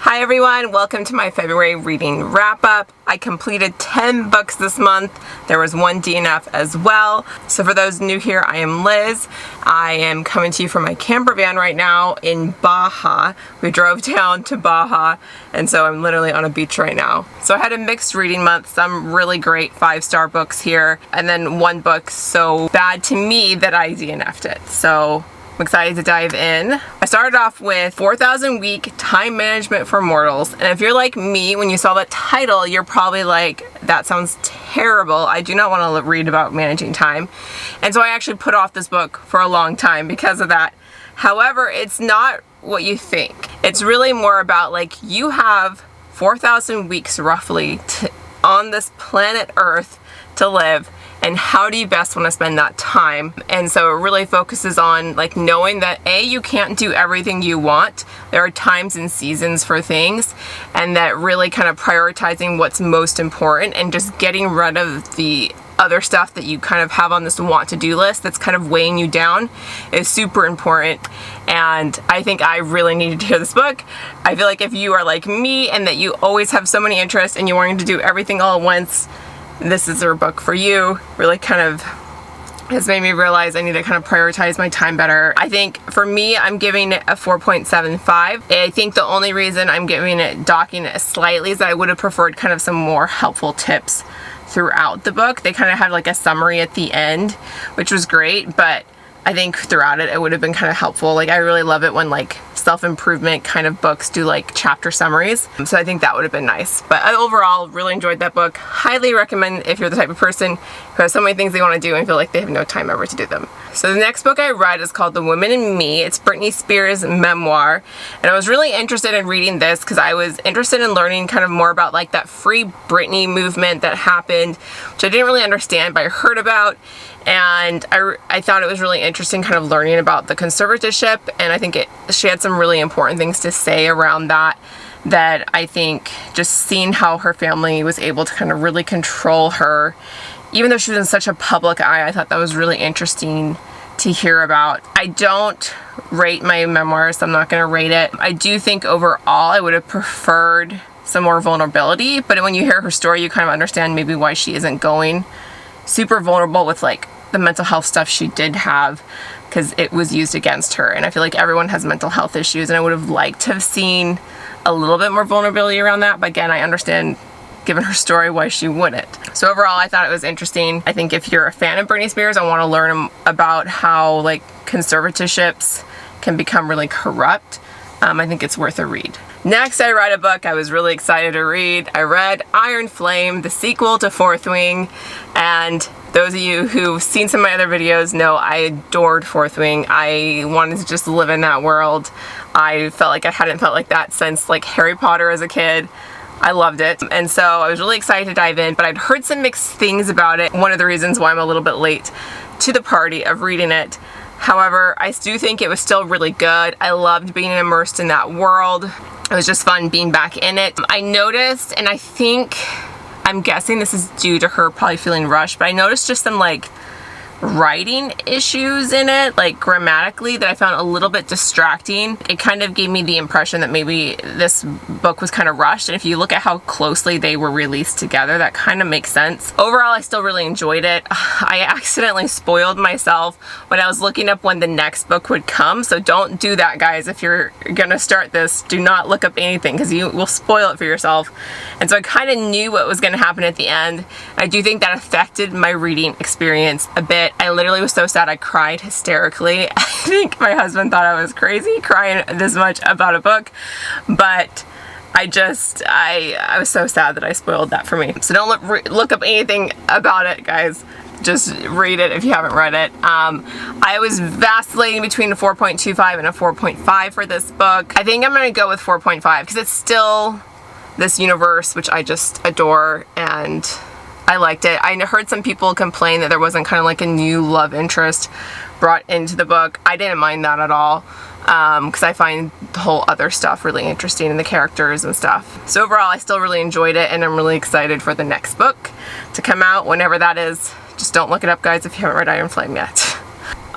Hi everyone, welcome to my February reading wrap-up. I completed 10 books this month. There was one DNF as well. So for those new here, I am Liz. I am coming to you from my camper van right now in Baja. We drove down to Baja, and so I'm literally on a beach right now. So I had a mixed reading month, some really great 5-star books here, and then one book so bad to me that I DNF'd it. So I'm excited to dive in. I started off with 4,000 Week Time Management for Mortals. And if you're like me, when you saw that title, you're probably like, that sounds terrible. I do not want to read about managing time. And so I actually put off this book for a long time because of that. However, it's not what you think. It's really more about like, you have 4,000 weeks roughly on this planet Earth to live. And how do you best want to spend that time? And so it really focuses on like knowing that A, you can't do everything you want. There are times and seasons for things, and that really kind of prioritizing what's most important and just getting rid of the other stuff that you kind of have on this want to do list that's kind of weighing you down is super important. And I think I really needed to hear this book. I feel like if you are like me and that you always have so many interests and you're wanting to do everything all at once, this is her book for you. Really kind of has made me realize I need to kind of prioritize my time better. I think for me, I'm giving it a 4.75. I think the only reason I'm giving it, docking it slightly, is that I would have preferred kind of some more helpful tips throughout the book. They kind of had like a summary at the end, which was great, but I think throughout it would have been kind of helpful. Like I really love it when like self-improvement kind of books do like chapter summaries. So I think that would have been nice. But overall, really enjoyed that book. Highly recommend if you're the type of person who has so many things they want to do and feel like they have no time ever to do them. So the next book I read is called The Woman in Me. It's Britney Spears' memoir. And I was really interested in reading this because I was interested in learning kind of more about like that Free Britney movement that happened, which I didn't really understand, but I heard about. And I thought it was really interesting kind of learning about the conservatorship, and I think she had some really important things to say around that I think just seeing how her family was able to kind of really control her, even though she was in such a public eye. I thought that was really interesting to hear about. I don't rate my memoirs, so I'm not going to rate it. I do think overall I would have preferred some more vulnerability, but when you hear her story, you kind of understand maybe why she isn't going super vulnerable with like the mental health stuff she did have, because it was used against her. And I feel like everyone has mental health issues, and I would have liked to have seen a little bit more vulnerability around that. But again, I understand, given her story, why she wouldn't. So overall, I thought it was interesting. I think if you're a fan of Britney Spears and want to learn about how like conservatorships can become really corrupt, I think it's worth a read. Next, I read a book I was really excited to read. I read Iron Flame, the sequel to Fourth Wing, and those of you who've seen some of my other videos know I adored Fourth Wing. I wanted to just live in that world. I felt like I hadn't felt like that since like Harry Potter as a kid. I loved it, and so I was really excited to dive in, but I'd heard some mixed things about it. One of the reasons why I'm a little bit late to the party of reading it. However, I do think it was still really good. I loved being immersed in that world. It was just fun being back in it. I noticed, and I'm guessing this is due to her probably feeling rushed, but I noticed just some like writing issues in it, like grammatically, that I found a little bit distracting. It kind of gave me the impression that maybe this book was kind of rushed, and if you look at how closely they were released together, that kind of makes sense. Overall, I still really enjoyed it. I accidentally spoiled myself when I was looking up when the next book would come, so don't do that, guys. If you're gonna start this, do not look up anything, because you will spoil it for yourself. And so I kind of knew what was gonna happen at the end. I do think that affected my reading experience a bit. I literally was so sad I cried hysterically. I think my husband thought I was crazy crying this much about a book, but I was so sad that I spoiled that for me. So don't look up anything about it, guys. Just read it if you haven't read it. I was vacillating between a 4.25 and a 4.5 for this book. I think I'm gonna go with 4.5 because it's still this universe, which I just adore, and I liked it. I heard some people complain that there wasn't kind of like a new love interest brought into the book. I didn't mind that at all, because I find the whole other stuff really interesting, and the characters and stuff. So overall, I still really enjoyed it, and I'm really excited for the next book to come out, whenever that is. Just don't look it up, guys, if you haven't read Iron Flame yet.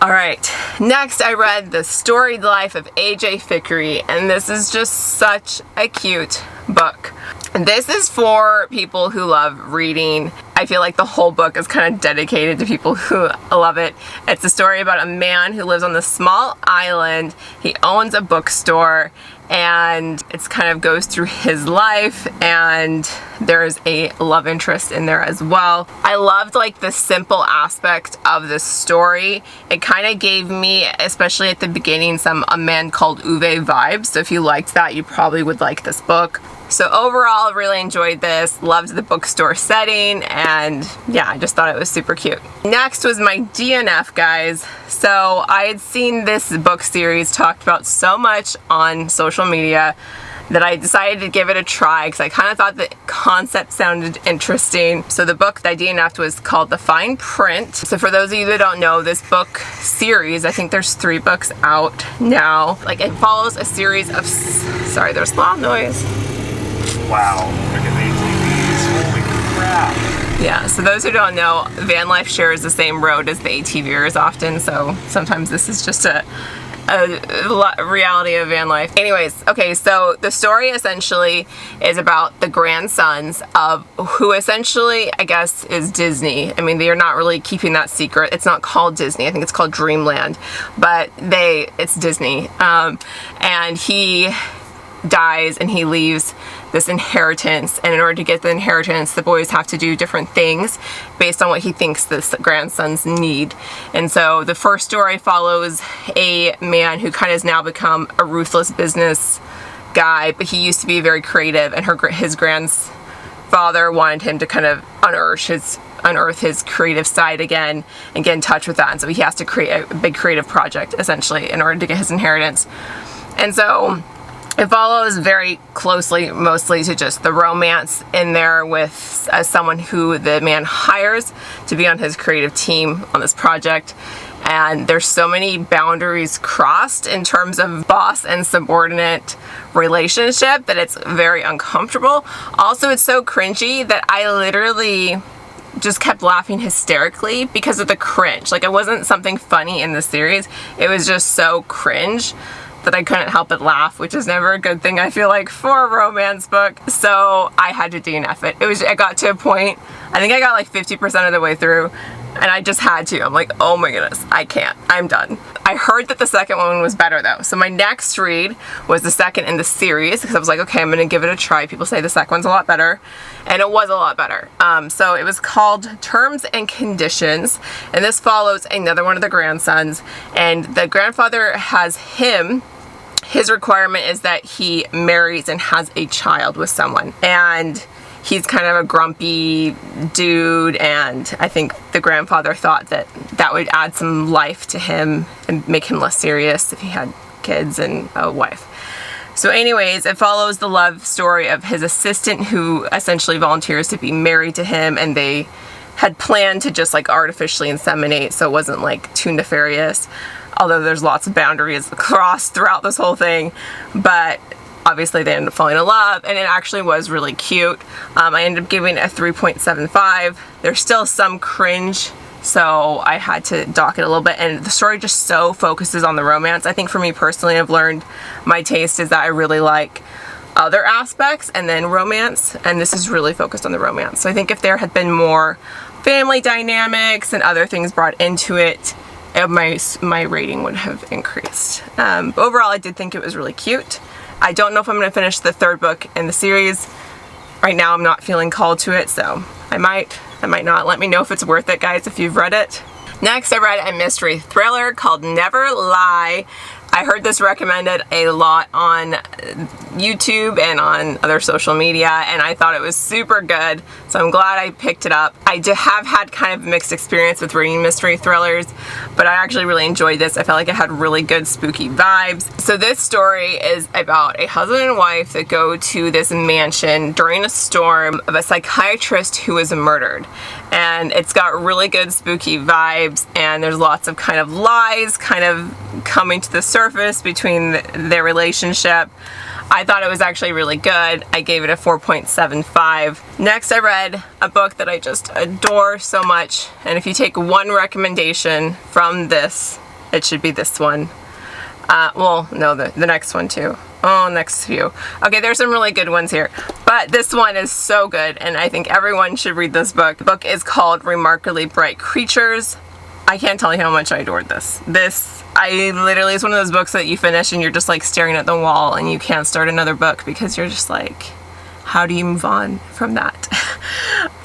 Alright, next I read The Storied Life of A.J. Fickery, and this is just such a cute book. This is for people who love reading. I feel like the whole book is kind of dedicated to people who love it. It's a story about a man who lives on this small island. He owns a bookstore, and it's kind of goes through his life, and there's a love interest in there as well. I loved like the simple aspect of this story. It kind of gave me, especially at the beginning, some A Man Called Uwe vibes. So if you liked that, you probably would like this book. So overall, I really enjoyed this, loved the bookstore setting, and yeah, I just thought it was super cute. Next was my DNF, guys. So I had seen this book series talked about so much on social media that I decided to give it a try because I kind of thought the concept sounded interesting. So the book that I DNF'd was called The Fine Print. So for those of you that don't know, this book series, I think there's 3 books out now. Like, it follows a series of, sorry, there's a lot of noise. Wow, look at ATVs, holy crap. Yeah, so those who don't know, van life shares the same road as the ATVers often, so sometimes this is just a reality of van life. Anyways, okay, so the story essentially is about the grandsons of who essentially, I guess, is Disney. I mean, they are not really keeping that secret. It's not called Disney. I think it's called Dreamland, but it's Disney. And he dies and he leaves this inheritance, and in order to get the inheritance, the boys have to do different things based on what he thinks the grandsons need. And so the first story follows a man who kind of has now become a ruthless business guy, but he used to be very creative, and his grandfather wanted him to kind of unearth his creative side again and get in touch with that. And so he has to create a big creative project essentially in order to get his inheritance. And so it follows very closely, mostly to just the romance in there with someone who the man hires to be on his creative team on this project. And there's so many boundaries crossed in terms of boss and subordinate relationship that it's very uncomfortable. Also, it's so cringy that I literally just kept laughing hysterically because of the cringe. Like, it wasn't something funny in the series. It was just so cringe that I couldn't help but laugh, which is never a good thing, I feel like, for a romance book. So I had to DNF it. It got to a point, I think I got like 50% of the way through, and I just had to. I'm like, oh my goodness, I can't. I'm done. I heard that the second one was better though. So my next read was the second in the series because I was like, okay, I'm gonna give it a try. People say the second one's a lot better, and it was a lot better. So it was called Terms and Conditions, and this follows another one of the grandsons, and the grandfather has his requirement is that he marries and has a child with someone. And he's kind of a grumpy dude, and I think the grandfather thought that that would add some life to him and make him less serious if he had kids and a wife. So anyways, it follows the love story of his assistant who essentially volunteers to be married to him, and they had planned to just like artificially inseminate, so it wasn't like too nefarious. Although there's lots of boundaries crossed throughout this whole thing, but obviously they ended up falling in love, and it actually was really cute. I ended up giving a 3.75. There's still some cringe, so I had to dock it a little bit, and the story just so focuses on the romance. I think for me personally, I've learned my taste is that I really like other aspects and then romance, and this is really focused on the romance. So I think if there had been more family dynamics and other things brought into it, my rating would have increased. Overall, I did think it was really cute. I don't know if I'm going to finish the third book in the series. Right now, I'm not feeling called to it, so I might not. Let me know if it's worth it, guys, if you've read it. Next, I read a mystery thriller called Never Lie. I heard this recommended a lot on YouTube and on other social media, and I thought it was super good, so I'm glad I picked it up. I have had kind of mixed experience with reading mystery thrillers, but I actually really enjoyed this. I felt like it had really good spooky vibes. So this story is about a husband and wife that go to this mansion during a storm of a psychiatrist who was murdered. And it's got really good spooky vibes, and there's lots of kind of lies kind of coming to the surface between their relationship. I thought it was actually really good. I gave it a 4.75. Next, I read a book that I just adore so much, and if you take one recommendation from this it should be this one. Well, no, the next one too. Oh, next few. Okay, there's some really good ones here. But this one is so good, and I think everyone should read this book. The book is called Remarkably Bright Creatures. I can't tell you how much I adored this. I literally, it's one of those books that you finish and you're just like staring at the wall and you can't start another book because you're just like, how do you move on from that?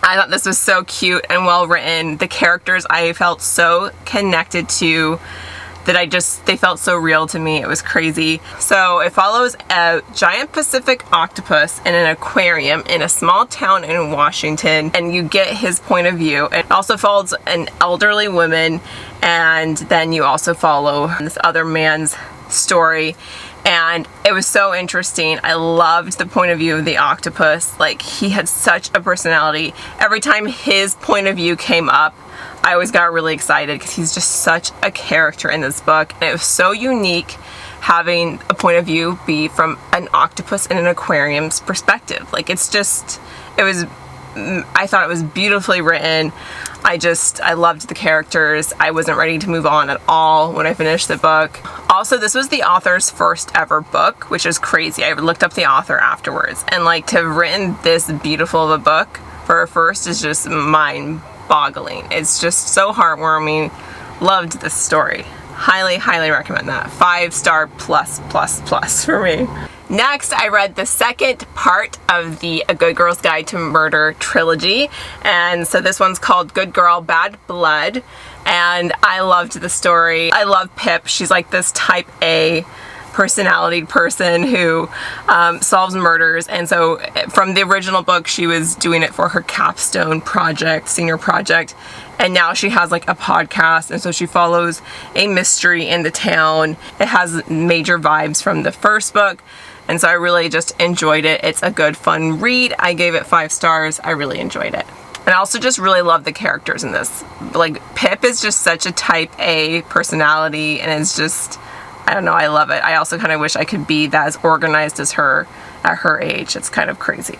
I thought this was so cute and well written. The characters I felt so connected to, that they felt so real to me. It was crazy. So it follows a giant Pacific octopus in an aquarium in a small town in Washington, and you get his point of view. It also follows an elderly woman, and then you also follow this other man's story. And it was so interesting. I loved the point of view of the octopus. Like, he had such a personality. Every time his point of view came up, I always got really excited because he's just such a character in this book. And it was so unique having a point of view be from an octopus in an aquarium's perspective. Like, I thought it was beautifully written. I loved the characters. I wasn't ready to move on at all when I finished the book. Also, this was the author's first ever book, which is crazy. I looked up the author afterwards, and like, to have written this beautiful of a book for her first is just mind-boggling. It's just so heartwarming. Loved this story. Highly, highly recommend that. 5-star plus for me. Next, I read the second part of the A Good Girl's Guide to Murder trilogy, and so this one's called Good Girl, Bad Blood, and I loved the story. I love Pip. She's like this type A personality person who solves murders, and so from the original book she was doing it for her capstone project, senior project, and now she has like a podcast, and so she follows a mystery in the town. It has major vibes from the first book, and so I really just enjoyed it. It's a good fun read. I gave it 5 stars. I really enjoyed it. And I also just really love the characters in this. Like, Pip is just such a type A personality, and it's just, I don't know, I love it. I also kind of wish I could be that as organized as her at her age. It's kind of crazy.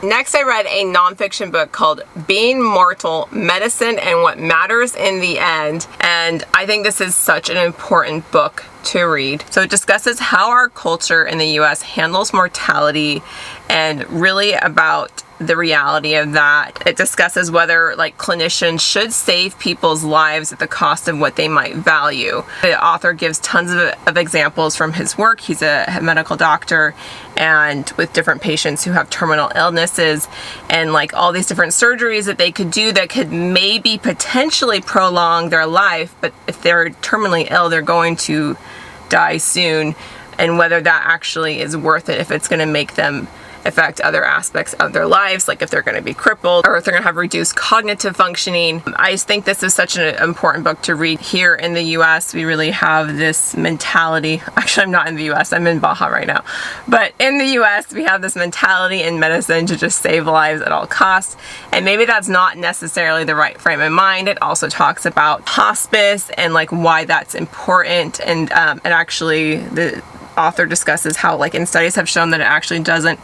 Next, I read a nonfiction book called Being Mortal, Medicine and What Matters in the End. And I think this is such an important book to read. So it discusses how our culture in the US handles mortality and really about the reality of that. It discusses whether like clinicians should save people's lives at the cost of what they might value. The author gives tons of examples from his work. He's a medical doctor, and with different patients who have terminal illnesses and like all these different surgeries that they could do that could maybe potentially prolong their life, but if they're terminally ill, they're going to die soon, and whether that actually is worth it if it's going to make them affect other aspects of their lives, like if they're going to be crippled or if they're going to have reduced cognitive functioning. I just think this is such an important book to read. Here in the US, we really have this mentality. Actually, I'm not in the US, I'm in Baja right now. But in the US, we have this mentality in medicine to just save lives at all costs. And maybe that's not necessarily the right frame of mind. It also talks about hospice and like why that's important. And actually the author discusses how like in studies have shown that it actually doesn't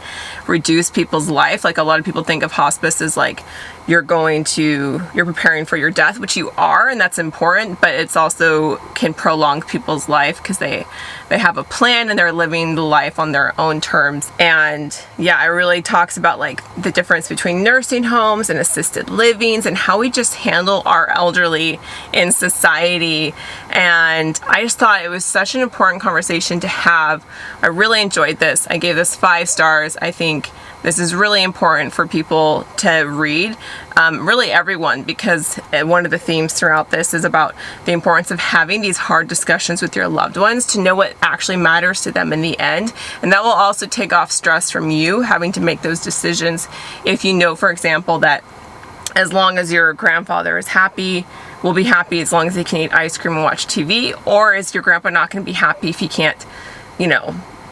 reduce people's life. Like, a lot of people think of hospice as like you're preparing for your death, which you are, and that's important, but it's also can prolong people's life because they have a plan and they're living the life on their own terms. And yeah, it really talks about like the difference between nursing homes and assisted livings and how we just handle our elderly in society. And I just thought it was such an important conversation to have. I really enjoyed this. I gave this 5 stars. I think this is really important for people to read, really everyone, because one of the themes throughout this is about the importance of having these hard discussions with your loved ones to know what actually matters to them in the end. And that will also take off stress from you having to make those decisions. If you know, for example, that as long as your grandfather is happy, will be happy as long as he can eat ice cream and watch TV, or is your grandpa not going to be happy if he can't,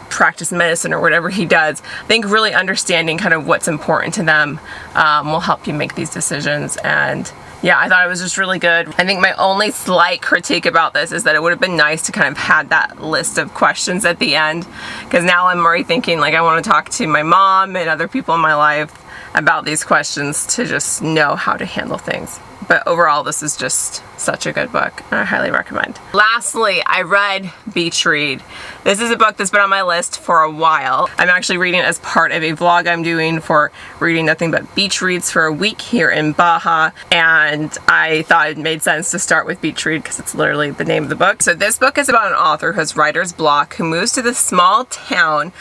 practice medicine or whatever he does. I think really understanding kind of what's important to them will help you make these decisions. And yeah, I thought it was just really good. I think my only slight critique about this is that it would have been nice to kind of had that list of questions at the end, because now I'm already thinking like I want to talk to my mom and other people in my life about these questions to just know how to handle things. But overall, this is just such a good book, and I highly recommend. Lastly, I read Beach Read. This is a book that's been on my list for a while. I'm actually reading it as part of a vlog I'm doing for reading nothing but beach reads for a week here in Baja, and I thought it made sense to start with Beach Read because it's literally the name of the book. So this book is about an author who has writer's block, who moves to this small town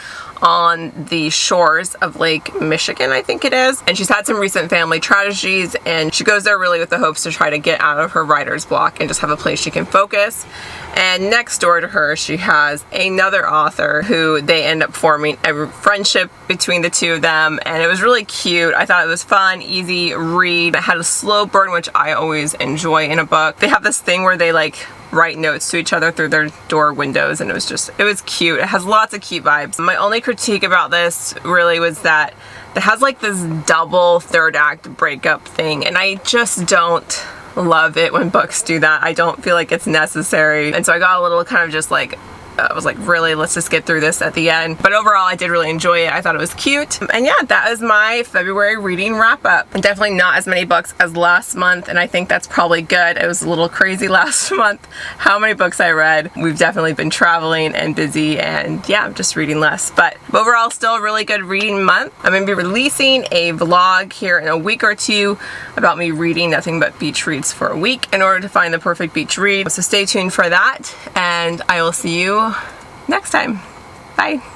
on the shores of Lake Michigan, I think it is. And she's had some recent family tragedies, and she goes there really with the hopes to try to get out of her writer's block and just have a place she can focus. And next door to her, she has another author who they end up forming a friendship between the two of them, and it was really cute. I thought it was fun, easy read. It had a slow burn, which I always enjoy in a book. They have this thing where they like write notes to each other through their door windows, and it was cute. It has lots of cute vibes. My only critique about this really was that it has like this double third act breakup thing, and I just don't love it when books do that. I don't feel like it's necessary, and so I got a little kind of just like, I was like, really, let's just get through this at the end. But overall, I did really enjoy it. I thought it was cute. And yeah, that is my February reading wrap up. And definitely not as many books as last month, and I think that's probably good. It was a little crazy last month how many books I read. We've definitely been traveling and busy, and yeah, I'm just reading less. But overall, still a really good reading month. I'm gonna be releasing a vlog here in a week or two about me reading nothing but beach reads for a week in order to find the perfect beach read. So stay tuned for that, and I will see you next time. Bye.